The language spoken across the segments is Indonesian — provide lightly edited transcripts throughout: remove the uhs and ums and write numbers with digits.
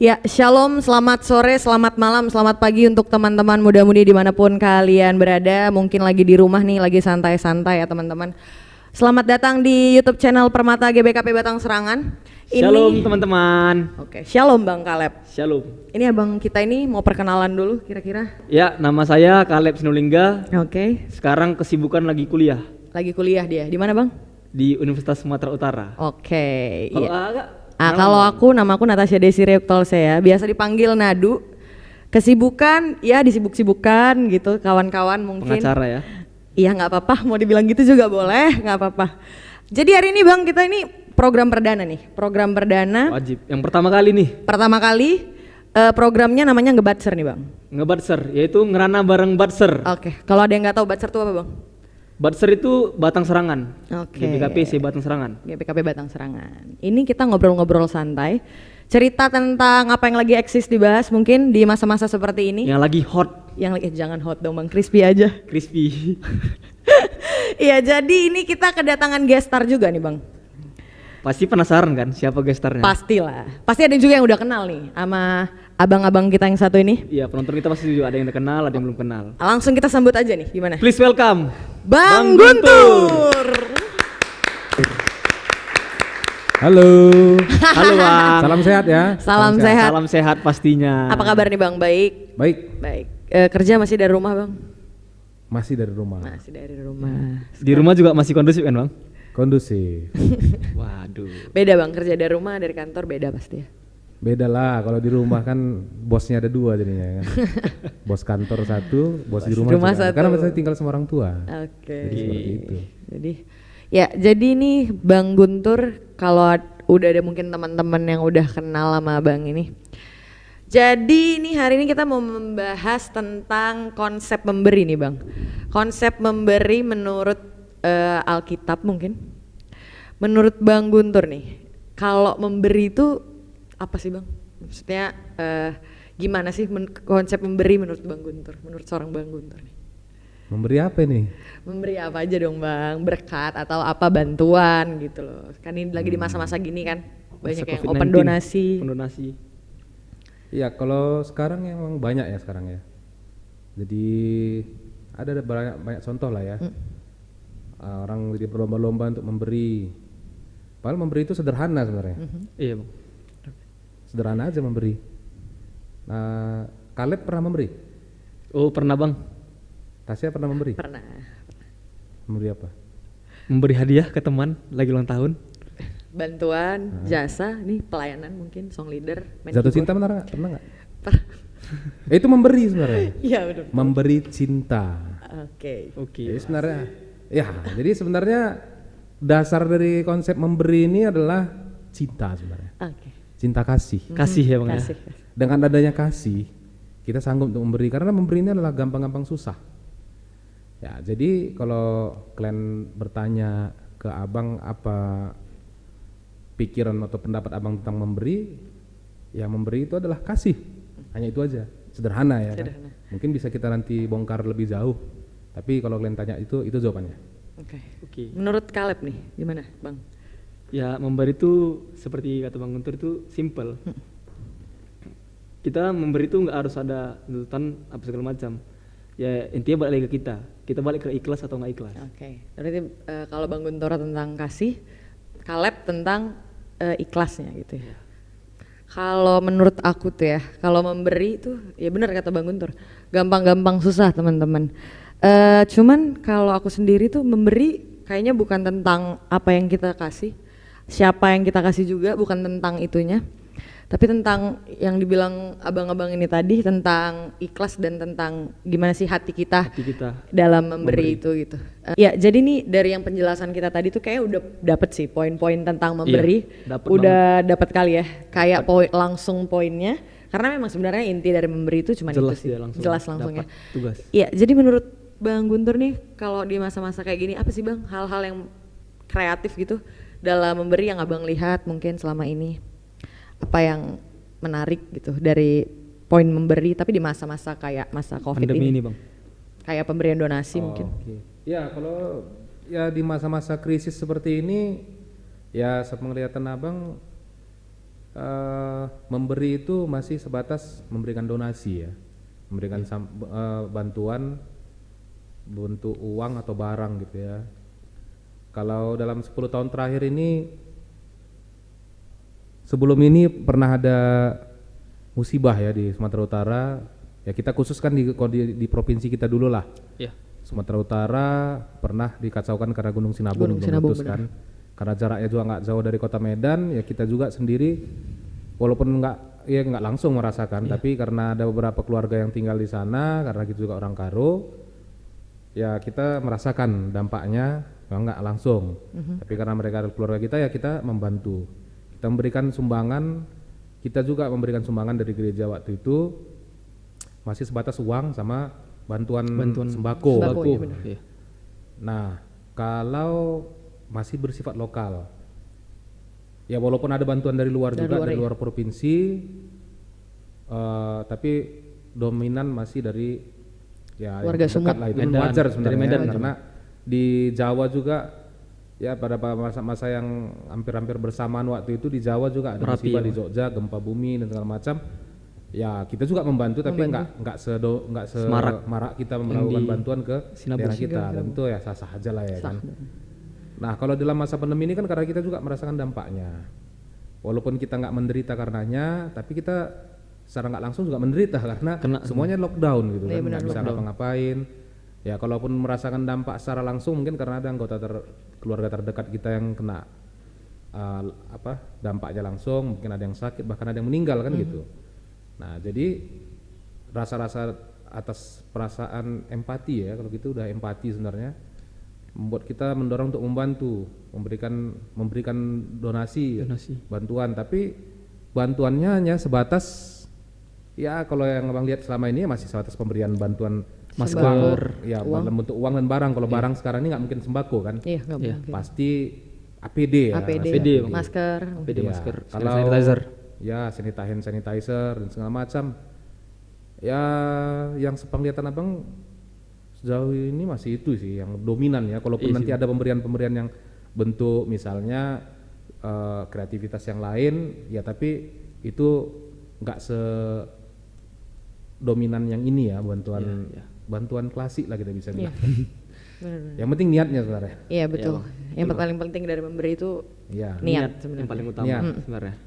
Ya, shalom, selamat sore, selamat malam, selamat pagi untuk teman-teman muda-mudi dimanapun kalian berada. Mungkin lagi di rumah nih, lagi santai-santai ya teman-teman. Selamat datang di YouTube channel Permata GBKP Batang Serangan. Shalom teman-teman. Oke, shalom Bang Kaleb. Shalom. Ini abang kita ini mau perkenalan dulu kira-kira. Ya, nama saya Kaleb Sinulingga. Oke. Sekarang kesibukan lagi kuliah. Lagi kuliah dia, di mana Bang? Di Universitas Sumatera Utara. Oke. Kalau Iya. Kalau aku, namaku Natasha Desiree Uktolse ya, biasa dipanggil Nadu. Kesibukan, ya disibuk-sibukan gitu, kawan-kawan mungkin. pengacara ya. Iya nggak apa-apa, mau dibilang gitu juga boleh, nggak apa-apa. Jadi hari ini Bang, kita ini program perdana nih, program perdana. Wajib. Yang pertama kali nih. Pertama kali programnya namanya Ngebatser nih Bang. Ngebatser, yaitu ngerana bareng Batser. Oke, kalau ada yang nggak tahu Batser itu apa Bang? Batser itu Batang Serangan. Oke. GBKP Batang Serangan. GBKP Batang Serangan. Ini kita ngobrol-ngobrol santai, cerita tentang apa yang lagi eksis dibahas mungkin di masa-masa seperti ini. Yang lagi hot. Yang jangan hot dong Bang, crispy aja. Crispy. Iya, jadi ini kita kedatangan guest star juga nih Bang. Pasti penasaran kan siapa gestarnya? Pastilah. Pasti ada juga yang udah kenal nih sama abang-abang kita yang satu ini. Iya, penonton kita pasti juga ada yang kenal, ada yang belum kenal. Langsung kita sambut aja nih, gimana? Please welcome Bang Guntur. Halo. Halo Bang. Salam sehat ya. Salam sehat. Salam sehat pastinya. Apa kabar nih Bang? Baik. Baik. Baik. Kerja masih dari rumah Bang? Masih dari rumah. Masih dari rumah. Di rumah juga masih kondusif kan Bang? Kondusif. Waduh. Beda Bang, kerja dari rumah dari kantor beda pasti ya. Beda lah, kalau di rumah kan bosnya ada dua jadinya kan. Bos kantor satu, bos di rumah juga. satu. Karena saya tinggal sama orang tua. Oke. Jadi seperti itu. Jadi nih Bang Guntur, kalau udah ada mungkin teman-teman yang udah kenal sama Bang ini. Jadi ini hari ini kita mau membahas tentang konsep memberi nih Bang. Konsep memberi menurut Alkitab mungkin. Menurut Bang Guntur nih, kalau memberi itu apa sih Bang? Maksudnya gimana sih konsep memberi menurut Bang Guntur? Menurut seorang Bang Guntur nih. Memberi apa nih? Memberi apa aja dong Bang? Berkat atau apa bantuan gitu loh. Kan ini lagi di masa-masa gini kan banyak yang COVID-19, open donasi. Pendonasi. Iya, kalau sekarang emang banyak ya sekarang ya. Jadi ada banyak contoh lah ya. Orang jadi berlomba-lomba untuk memberi. Padahal memberi itu sederhana sebenarnya. Iya Bang. Sederhana aja memberi. Nah, Kaleb pernah memberi? Oh pernah Bang. Tasya pernah memberi? Pernah. Memberi apa? Memberi hadiah ke teman lagi ulang tahun. Bantuan, jasa, nih pelayanan mungkin, song leader. main Jatuh keyboard. cinta pernah nggak? Per- Itu memberi sebenarnya. Iya betul. Memberi cinta. Oke. Oke. Jadi sebenarnya, jadi sebenarnya dasar dari konsep memberi ini adalah cinta sebenarnya. Oke. Cinta kasih. Kasih ya Bang ya. Kasih. Dengan adanya kasih, kita sanggup untuk memberi karena memberi ini adalah gampang-gampang susah. Ya, jadi kalau kalian bertanya ke abang apa pikiran atau pendapat abang tentang memberi, ya memberi itu adalah kasih. Hanya itu aja, sederhana ya. Sederhana. Kan? Mungkin bisa kita nanti bongkar lebih jauh. Tapi kalau kalian tanya itu jawabannya. Oke. Menurut Kaleb nih, gimana Bang? Ya memberi itu seperti kata Bang Guntur itu simple. Kita memberi itu nggak harus ada tuntutan apa segala macam. Ya intinya balik lagi ke kita. Kita balik ke ikhlas atau nggak ikhlas. Oke. Berarti kalau Bang Guntur tentang kasih, Kaleb tentang ikhlasnya gitu ya. Kalau menurut aku tuh ya, kalau memberi itu ya benar kata Bang Guntur, gampang-gampang susah teman-teman. Cuman kalau aku sendiri tuh memberi kayaknya bukan tentang apa yang kita kasih, siapa yang kita kasih juga, bukan tentang itunya, tapi tentang yang dibilang abang-abang ini tadi tentang ikhlas dan tentang gimana sih hati kita dalam memberi itu gitu. Ya jadi nih dari yang penjelasan kita tadi tuh kayak udah dapet sih poin-poin tentang memberi, udah dapet kali ya, kayak langsung poinnya. Karena memang sebenarnya inti dari memberi itu cuma itu sih, jelas langsung ya. Iya, jadi menurut Bang Guntur nih kalau di masa-masa kayak gini apa sih Bang hal-hal yang kreatif gitu dalam memberi yang abang lihat mungkin selama ini, apa yang menarik gitu dari poin memberi tapi di masa-masa kayak masa COVID pandemi ini Bang. Kayak pemberian donasi mungkin. Ya kalau ya di masa-masa krisis seperti ini ya sepenglihatan abang memberi itu masih sebatas memberikan donasi ya, memberikan bantuan bentuk uang atau barang gitu ya. Kalau dalam 10 tahun terakhir ini, sebelum ini pernah ada musibah ya di Sumatera Utara. Ya kita khususkan di provinsi kita dulu lah. Iya. Sumatera Utara pernah dikacaukan karena Gunung Sinabung belum meletus kan. Karena jaraknya juga nggak jauh dari kota Medan, ya kita juga sendiri walaupun nggak langsung merasakan, tapi karena ada beberapa keluarga yang tinggal di sana, karena kita juga orang Karo, ya kita merasakan dampaknya, nggak langsung. Tapi karena mereka adalah keluarga kita, ya kita membantu. Kita memberikan sumbangan, kita juga memberikan sumbangan dari gereja waktu itu masih sebatas uang sama bantuan sembako. Iya benar. Nah, kalau masih bersifat lokal, ya walaupun ada bantuan dari luar dari luar provinsi, tapi dominan masih dari ya warga dekat lah, itu Medan, wajar sebenarnya Medan karena di Jawa juga ya pada masa-masa yang hampir-hampir bersamaan waktu itu di Jawa juga ada Merapi, musibah ya. di Jogja, gempa bumi dan segala macam. Ya kita juga membantu, tapi nggak semarak kita melakukan bantuan ke daerah kita, dan itu ya sah-sah aja lah ya kan. Nah kalau dalam masa pandemi ini kan karena kita juga merasakan dampaknya, walaupun kita nggak menderita karenanya, tapi kita secara nggak langsung juga menderita karena semuanya lockdown gitu kan, nggak bisa ngapa-ngapain. Ya kalaupun merasakan dampak secara langsung mungkin karena ada anggota keluarga terdekat kita yang kena dampaknya langsung, mungkin ada yang sakit, bahkan ada yang meninggal kan gitu. Nah jadi rasa-rasa atas perasaan empati ya, kalau gitu udah empati sebenarnya, membuat kita mendorong untuk membantu, memberikan donasi. Bantuan, tapi bantuannya hanya sebatas ya kalau yang abang lihat selama ini masih sebatas pemberian bantuan masker, ya dalam bentuk uang dan barang. Kalau barang sekarang ini nggak mungkin sembako kan, Iya nggak mungkin. pasti APD ya, APD, Bang. masker. APD, Ya, masker, kalau sanitizer. Ya sanitizer dan segala macam. Ya yang sepenglihatan abang sejauh ini masih itu sih yang dominan ya. Kalaupun nanti ada pemberian-pemberian yang bentuk misalnya kreativitas yang lain, ya tapi itu nggak sedominan yang ini ya, bantuan klasik lah kita bisa bilang. Benar. Yang penting niatnya sebenarnya. Iya betul. Yang paling penting dari memberi itu Ya, niat Yang sebenarnya. paling utama sebenarnya.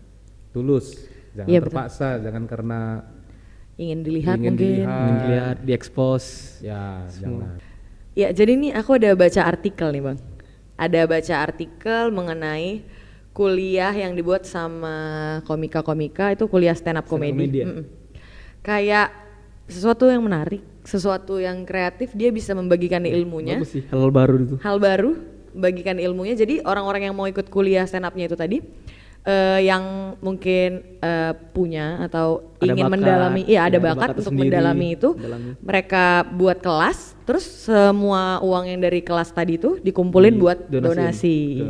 tulus, jangan Iya, terpaksa, jangan karena Ingin dilihat ingin mungkin. Dilihat, diekspos. Ya, jangan. Ya, jadi nih aku ada baca artikel nih Bang. Ada baca artikel mengenai kuliah yang dibuat sama komika-komika, itu kuliah stand up Stand up comedy. comedy ya? Kayak sesuatu yang menarik, sesuatu yang kreatif, dia bisa membagikan ilmunya. Bagus sih, hal baru itu. Hal baru, bagikan ilmunya. Jadi orang-orang yang mau ikut kuliah stand up-nya itu tadi, yang mungkin punya atau Ada ingin bakat, mendalami, iya ada ya, ada bakat bakat untuk sendiri, mendalami itu, mendalami. mereka buat kelas, terus semua uang yang dari kelas tadi itu dikumpulin buat donasi.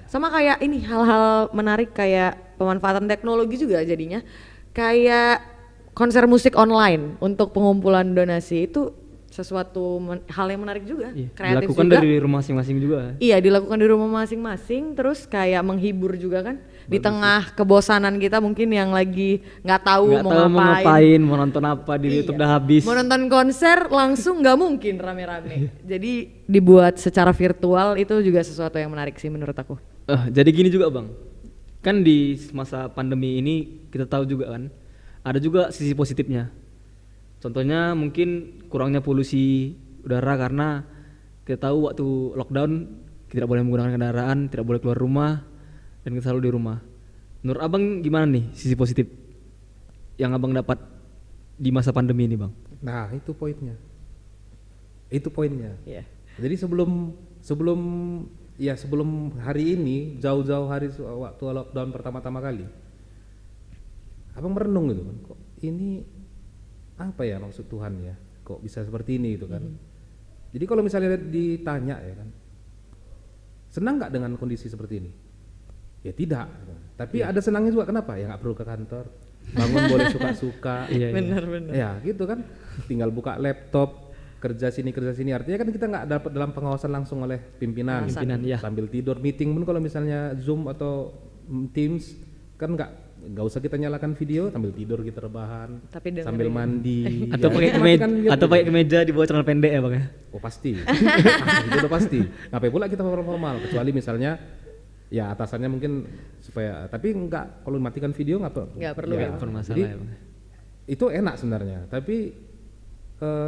Sama kayak ini hal-hal menarik kayak pemanfaatan teknologi juga jadinya, kayak konser musik online untuk pengumpulan donasi itu sesuatu hal yang menarik juga, kreatif Dilakukan juga. dari rumah masing-masing juga. Iya, dilakukan di rumah masing-masing, terus kayak menghibur juga kan. Di tengah kebosanan kita mungkin yang lagi nggak tahu mau ngapain, mau nonton apa di YouTube udah habis. mau nonton konser langsung nggak mungkin rame-rame. Jadi dibuat secara virtual itu juga sesuatu yang menarik sih menurut aku. Jadi gini juga Bang, kan di masa pandemi ini kita tahu juga kan, ada juga sisi positifnya. Contohnya mungkin kurangnya polusi udara karena kita tahu waktu lockdown kita tidak boleh menggunakan kendaraan, tidak boleh keluar rumah, dan kita selalu di rumah. Menurut Abang gimana nih sisi positif yang Abang dapat di masa pandemi ini Bang? Nah, itu poinnya. Itu poinnya. Iya. Jadi sebelum hari ini, jauh-jauh hari waktu lockdown pertama-tama kali, abang merenung gitu kan, kok ini apa ya maksud Tuhan ya, kok bisa seperti ini gitu kan. Jadi kalau misalnya ditanya ya kan, senang nggak dengan kondisi seperti ini? Ya tidak. Tapi ada senangnya juga, kenapa? Ya nggak perlu ke kantor, bangun boleh suka-suka. Benar. Ya gitu kan, tinggal buka laptop, kerja sini, artinya kan kita nggak dapat dalam pengawasan langsung oleh pimpinan ya. sambil tidur. Meeting pun kalau misalnya Zoom atau Teams kan nggak nggak usah kita nyalakan video, sambil tidur kita rebahan, Tapi dengerin. sambil mandi. Atau Ya, pakai kita matikan kemeja, YouTube. atau pakai kemeja di bawah celana pendek ya bang ya. Oh pasti, itu udah pasti. Ngapain pula kita formal, kecuali misalnya ya atasannya mungkin supaya, tapi enggak, kalau matikan video Nggak perlu ya, ya. Bermasalah jadi ya bang. itu enak sebenarnya, tapi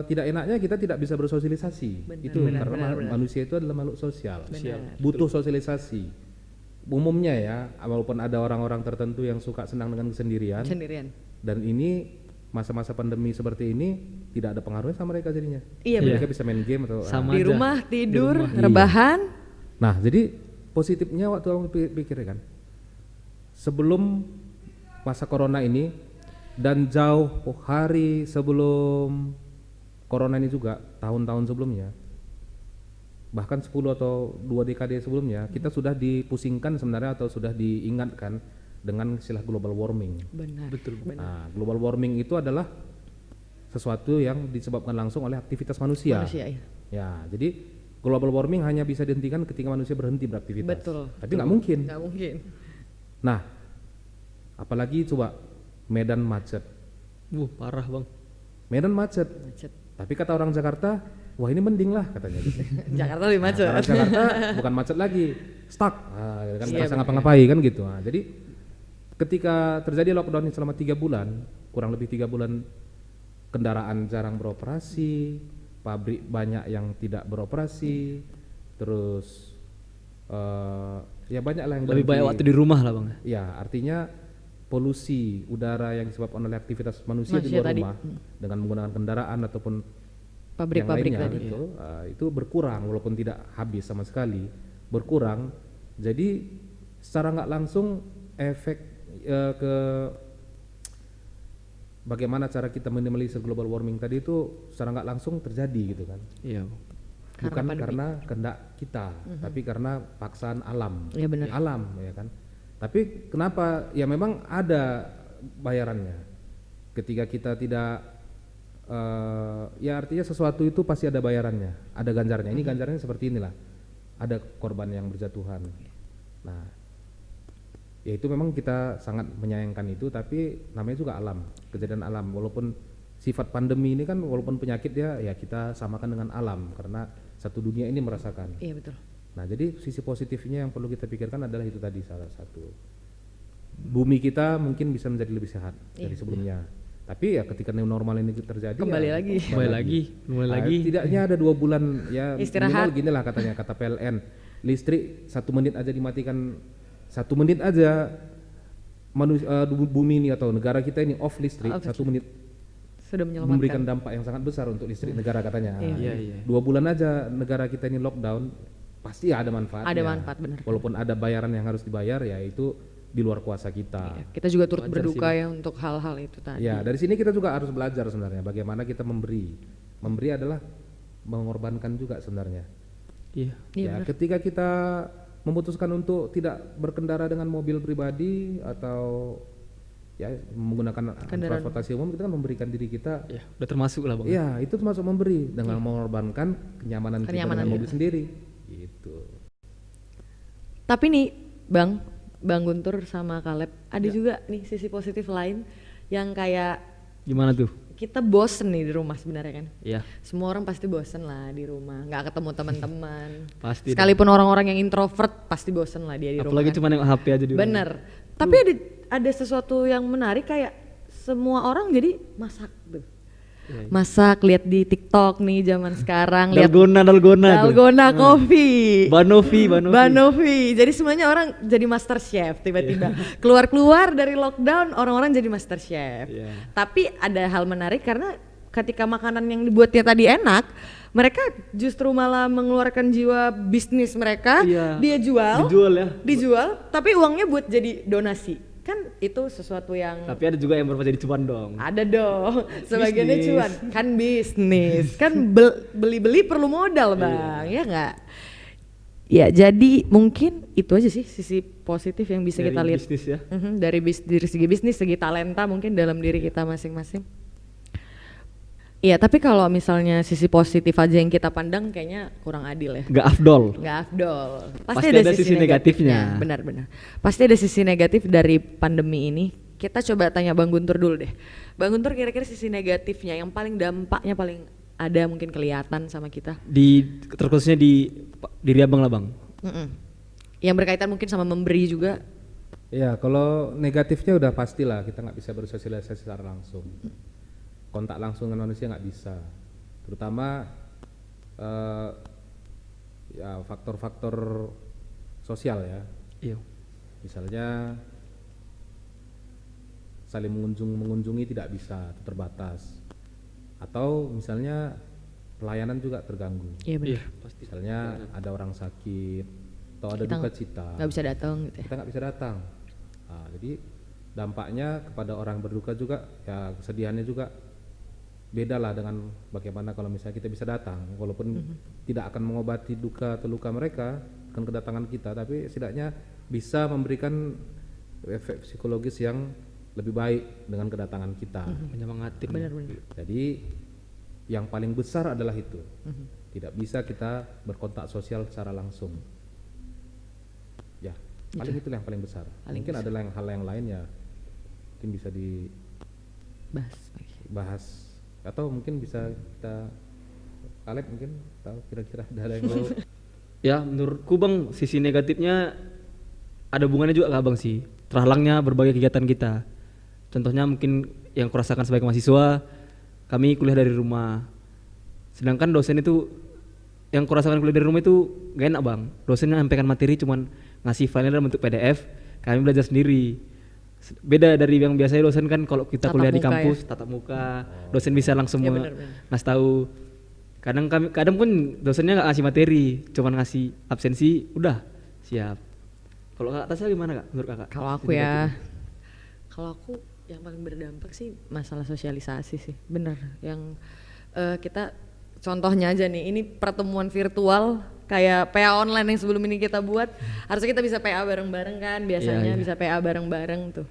tidak enaknya kita tidak bisa bersosialisasi. Itu karena manusia itu adalah makhluk sosial, butuh sosialisasi. Umumnya ya, walaupun ada orang-orang tertentu yang suka senang dengan kesendirian, Sendirian. dan ini masa-masa pandemi seperti ini tidak ada pengaruhnya sama mereka jadinya. Iya, Mereka bisa main game atau Sama Di aja. rumah tidur, Iya. rebahan. Nah, jadi positifnya waktu aku pikir kan, sebelum masa corona ini dan jauh hari sebelum corona ini juga, tahun-tahun sebelumnya, bahkan 10 atau 2 dekade sebelumnya, kita sudah dipusingkan sebenarnya atau sudah diingatkan dengan istilah global warming. Benar. Betul. Nah, global warming itu adalah sesuatu yang disebabkan langsung oleh aktivitas manusia. Manusia, iya. Ya, jadi global warming hanya bisa dihentikan ketika manusia berhenti beraktivitas. Betul. Tapi nggak mungkin. Nggak mungkin. Nah, apalagi coba Medan macet. Parah bang. Medan macet. Macet. Tapi kata orang Jakarta, wah ini mending lah katanya gitu. Jakarta lebih macet. Orang Jakarta bukan macet lagi, stuck. Kan nggak Iya, bisa benar. ngapa-ngapain kan gitu. Nah, jadi ketika terjadi lockdown selama 3 bulan, kurang lebih 3 bulan, kendaraan jarang beroperasi, pabrik banyak yang tidak beroperasi, terus ya banyak lah yang Lebih berhenti. banyak waktu di rumah lah bang. Ya, artinya polusi udara yang disebabkan oleh aktivitas manusia di Manusia luar tadi. rumah dengan menggunakan kendaraan ataupun Pabrik-pabrik yang lainnya tadi. gitu, itu berkurang walaupun tidak habis sama sekali, berkurang. Jadi secara nggak langsung efek ke bagaimana cara kita minimalisir global warming tadi itu secara nggak langsung terjadi gitu kan. Iya bang. Bukan karena kehendak kita, tapi karena paksaan alam. Iya, benar. Alam ya kan. Tapi kenapa? Ya memang ada bayarannya. Ketika kita tidak ya artinya sesuatu itu pasti ada bayarannya, ada ganjarnya. Ini ganjarnya seperti inilah. Ada korban yang berjatuhan. Nah, ya itu memang kita sangat menyayangkan itu, tapi namanya juga alam, kejadian alam. Walaupun sifat pandemi ini kan walaupun penyakit ya kita samakan dengan alam karena satu dunia ini merasakan. Iya, betul. Nah, jadi sisi positifnya yang perlu kita pikirkan adalah itu tadi salah satu. Bumi kita mungkin bisa menjadi lebih sehat dari sebelumnya. Tapi ya ketika new normal ini terjadi Kembali ya, lagi. Mulai lagi. Tidaknya ada 2 bulan ya Istirahat. minimal gini lah katanya kata PLN. Listrik 1 menit aja dimatikan, 1 menit aja bumi ini atau negara kita ini off listrik, 1 menit Sudah menyelamatkan. memberikan dampak yang sangat besar untuk listrik negara katanya. Iya. 2 bulan aja negara kita ini lockdown, pasti ada manfaatnya. Ada manfaat, benar. Walaupun ada bayaran yang harus dibayar, ya itu di luar kuasa kita. Iya, kita juga turut Wajar berduka ya untuk hal-hal itu tadi. Ya, dari sini kita juga harus belajar sebenarnya bagaimana kita memberi. Memberi adalah mengorbankan juga sebenarnya. Iya. Iya, Ya, benar. ketika kita memutuskan untuk tidak berkendara dengan mobil pribadi atau ya menggunakan transportasi umum, kita kan memberikan diri kita. Ya, udah termasuk lah bang. Ya, itu termasuk memberi dengan mengorbankan kenyamanan kita Kenyamanan dengan kita. mobil sendiri. Gitu. Tapi nih, Bang Guntur sama Kaleb, ada juga nih sisi positif lain yang kayak Gimana tuh? kita bosen nih di rumah sebenarnya kan. Iya. Semua orang pasti bosen lah di rumah, nggak ketemu teman-teman. Pasti. Sekalipun orang-orang yang introvert pasti bosen lah dia di Apalagi rumah. cuma nengok HP aja di rumah. Bener. Tapi ada sesuatu yang menarik kayak semua orang jadi masak tuh. Iya. Masak, lihat di TikTok nih zaman sekarang, lihat Dalgona tuh. Dalgona Coffee. Banovi. Jadi semuanya orang jadi master chef tiba-tiba. Keluar-keluar dari lockdown orang-orang jadi master chef. Iya. Tapi ada hal menarik karena ketika makanan yang dibuatnya tadi enak, mereka justru malah mengeluarkan jiwa bisnis mereka, Iya. dia jual. Dijual ya. Dijual, tapi uangnya buat jadi donasi. Kan itu sesuatu yang Tapi ada juga yang berubah jadi cuan dong. ada dong, sebagiannya Bisnis. cuan, kan bisnis, kan beli-beli perlu modal bang, ya nggak? Ya jadi mungkin itu aja sih sisi positif yang bisa Dari kita lihat. bisnis ya. Dari segi bisnis, segi talenta mungkin dalam diri kita masing-masing. Iya, tapi kalau misalnya sisi positif aja yang kita pandang kayaknya kurang adil ya. Nggak afdol. Nggak afdol. Pasti ada sisi negatifnya. Benar-benar. Pasti ada sisi negatif dari pandemi ini kita coba tanya Bang Guntur dulu deh. Bang Guntur kira-kira sisi negatifnya yang paling dampaknya paling ada mungkin kelihatan sama kita. Terkhususnya di diri abang lah bang. Yang berkaitan mungkin sama memberi juga. Ya, kalau negatifnya udah pastilah kita nggak bisa bersosialisasi secara langsung. Kontak langsung dengan manusia nggak bisa. Terutama ya faktor-faktor sosial ya. Iya. Misalnya saling mengunjungi tidak bisa, terbatas. Atau misalnya pelayanan juga terganggu. Iya benar. Pasti. Misalnya ada orang sakit atau ada duka cita. Nggak bisa datang gitu ya. Kita nggak bisa datang. Nah, jadi dampaknya kepada orang berduka juga ya kesedihannya juga beda lah dengan bagaimana kalau misalnya kita bisa datang, walaupun tidak akan mengobati duka atau luka mereka dengan kedatangan kita, tapi setidaknya bisa memberikan efek psikologis yang lebih baik dengan kedatangan kita. Menyemangatin. Benar-benar. Jadi yang paling besar adalah itu. Tidak bisa kita berkontak sosial secara langsung. Ya, paling itu yang paling besar. Mungkin ada hal yang lain ya, mungkin bisa dibahas atau mungkin bisa kita Kaleb mungkin tahu kira-kira ada yang mau. Ya menurutku bang, sisi negatifnya ada hubungannya juga ke abang sih. Terhalangnya berbagai kegiatan kita. Contohnya mungkin yang kurasakan sebagai mahasiswa, kami kuliah dari rumah. Sedangkan dosen itu, yang kurasakan kuliah dari rumah itu gak enak bang. Dosen menyampaikan materi cuman ngasih filenya dalam bentuk PDF, kami belajar sendiri. Beda dari yang biasanya dosen kan kalau kita kuliah di kampus, tatap muka, dosen bisa langsung ngasih tahu. Kadang pun dosennya nggak ngasih materi, cuman ngasih absensi, udah siap. Kalau kakak Tasya gimana kak? Menurut kakak? Kalau aku yang paling berdampak sih masalah sosialisasi sih, bener. Yang kita contohnya aja nih, ini pertemuan virtual kayak PA online yang sebelum ini kita buat, harusnya kita bisa PA bareng-bareng kan, biasanya bisa PA bareng-bareng tuh.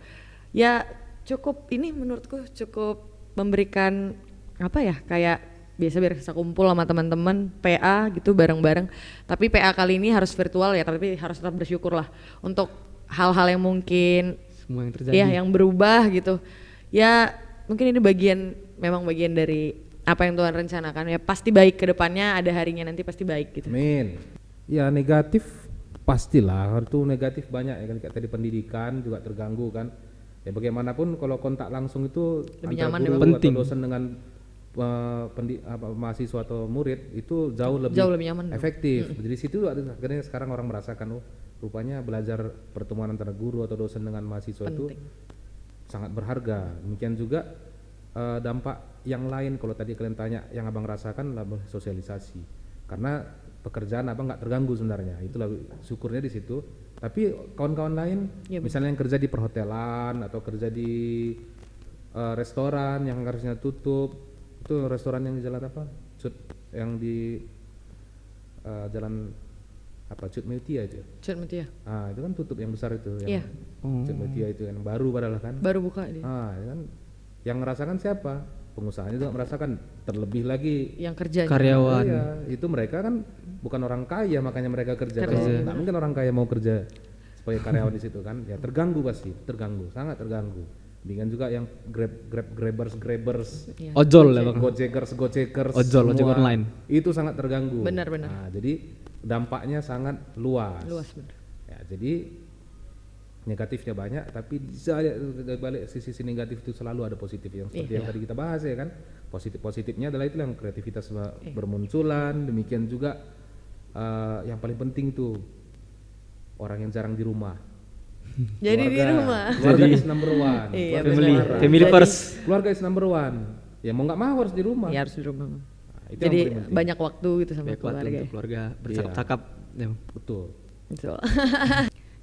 Ya cukup, ini menurutku cukup memberikan apa ya, kayak biasa kumpul sama teman-teman PA gitu bareng-bareng. Tapi PA kali ini harus virtual ya, tapi harus tetap bersyukur lah untuk hal-hal yang mungkin semua yang terjadi. Ya yang berubah gitu. Ya mungkin ini memang bagian dari apa yang Tuhan rencanakan, ya pasti baik ke depannya, ada harinya nanti pasti baik gitu. Amin. Ya negatif pastilah, itu negatif banyak ya kan, kayak tadi pendidikan juga terganggu kan. Ya bagaimanapun kalau kontak langsung itu lebih antar nyaman, guru penting. atau dosen dengan mahasiswa atau murid itu jauh lebih nyaman efektif. Jadi situ akhirnya sekarang orang merasakan rupanya belajar pertemuan antara guru atau dosen dengan mahasiswa itu sangat berharga. Demikian juga dampak yang lain kalau tadi kalian tanya yang abang rasakan adalah sosialisasi, karena pekerjaan abang nggak terganggu sebenarnya, itulah syukurnya di situ. Tapi kawan-kawan lain misalnya yang kerja di perhotelan atau kerja di restoran yang harusnya tutup, itu restoran yang di jalan apa? Yang di jalan apa? Cut Mutia itu. Cut Mutia. Ah, itu kan tutup yang besar itu yang Cut Mutia itu yang baru padahal kan. Baru buka dia. Ah, ya kan. Yang merasakan siapa? Pengusahanya juga merasakan, terlebih lagi yang kerja karyawan. Iya, itu mereka kan bukan orang kaya makanya mereka kerja. Nggak mungkin orang kaya mau kerja sebagai karyawan di situ kan. Ya terganggu pasti, sangat terganggu. Dengan juga yang grabbers, ojol ya bang, gojekers, ojol online. Itu sangat terganggu. Benar. Nah, jadi dampaknya sangat luas. Benar. Ya, jadi negatifnya banyak, tapi dari balik sisi negatif itu selalu ada positif yang seperti yang tadi kita bahas ya kan. Positifnya adalah itu yang kreativitas bermunculan, demikian juga yang paling penting tuh orang yang jarang di rumah. Jadi di rumah. Keluarga is number one. Family first. Keluarga is number one. Ya mau nggak mau harus di rumah. Ya harus di rumah. Nah, itu jadi banyak waktu gitu sama keluarga bercakap-cakap. Ya. Betul.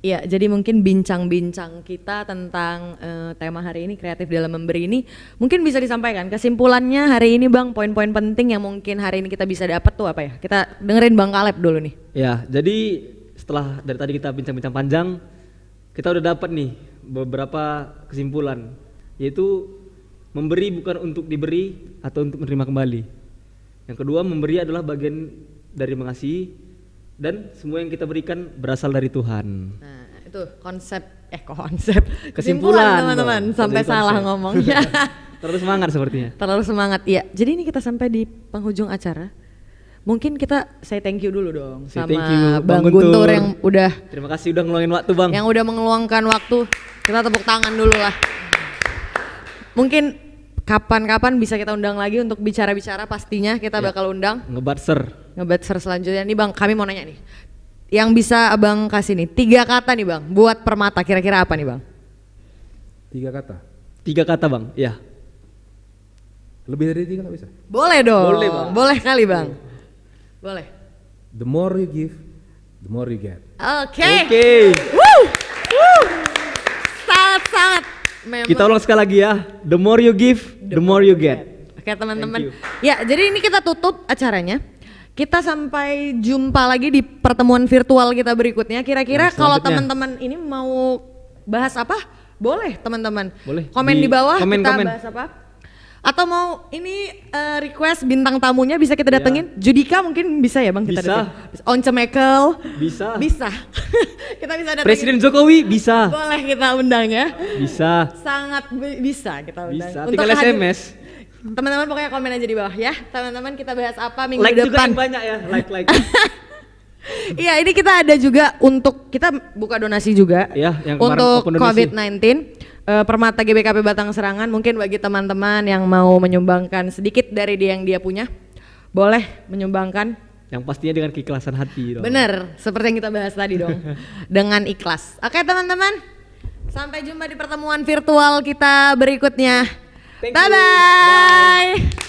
Iya, jadi mungkin bincang-bincang kita tentang tema hari ini, kreatif dalam memberi ini, mungkin bisa disampaikan kesimpulannya hari ini Bang, poin-poin penting yang mungkin hari ini kita bisa dapat tuh apa ya? Kita dengerin Bang Kaleb dulu nih. Ya, jadi setelah dari tadi kita bincang-bincang panjang, kita udah dapat nih beberapa kesimpulan, yaitu memberi bukan untuk diberi atau untuk menerima kembali. Yang kedua, memberi adalah bagian dari mengasihi, dan semua yang kita berikan berasal dari Tuhan. Nah, itu konsep konsep. Kesimpulan teman-teman, dong. sampai Jadi salah konsep. ngomongnya. Terlalu semangat sepertinya. Terlalu semangat, iya. Jadi ini kita sampai di penghujung acara. Mungkin kita say thank you dulu dong Say sama thank you, Bang Bang Guntur Guntur. yang udah Terima kasih udah ngeluangin waktu Bang. yang udah mengeluangkan waktu. Kita tepuk tangan dulu lah. Mungkin kapan-kapan bisa kita undang lagi untuk bicara-bicara, pastinya kita Ya. bakal undang. Ngebatser. Ngebetser selanjutnya nih Bang, kami mau nanya nih. Yang bisa Abang kasih nih, 3 kata nih Bang, buat Permata, kira-kira apa nih Bang? 3 kata. 3 kata Bang, ya. Lebih dari 3 nggak bisa. Boleh dong, Boleh, Bang. boleh kali Bang. Boleh. The more you give, the more you get. Oke. Oke. Woo! Woo! Sangat-sangat. Memang. Kita ulang sekali lagi ya. The more you give, the more you get. Oke teman-teman. Thank Ya jadi ini kita tutup acaranya. Kita sampai jumpa lagi di pertemuan virtual kita berikutnya. Kira-kira Yang kalau selanjutnya. teman-teman ini mau bahas apa? Boleh teman-teman. Boleh. Komen Di di bawah komen, kita komen. bahas apa? Atau mau ini request bintang tamunya bisa kita Ya. datengin? Judika mungkin bisa ya Bang kita Bisa. datengin? Once Mekel. Bisa. Bisa. Kita bisa datengin. Presiden Jokowi bisa. Boleh kita undang ya. Bisa. Sangat bisa kita undang. Bisa. Untuk Tinggal hadir- SMS. Teman-teman pokoknya komen aja di bawah ya. Teman-teman kita bahas apa minggu Like juga depan. yang banyak ya. Like. Iya, ini kita ada juga untuk kita buka donasi juga Ya, yang kemarin untuk open donasi. COVID-19. Permata GBKP Batang Serangan, mungkin bagi teman-teman yang mau menyumbangkan sedikit dari yang dia punya, boleh menyumbangkan. Yang pastinya dengan keikhlasan hati dong. Bener, seperti yang kita bahas tadi dong, dengan ikhlas. Oke teman-teman, sampai jumpa di pertemuan virtual kita berikutnya. Thank you. Bye-bye.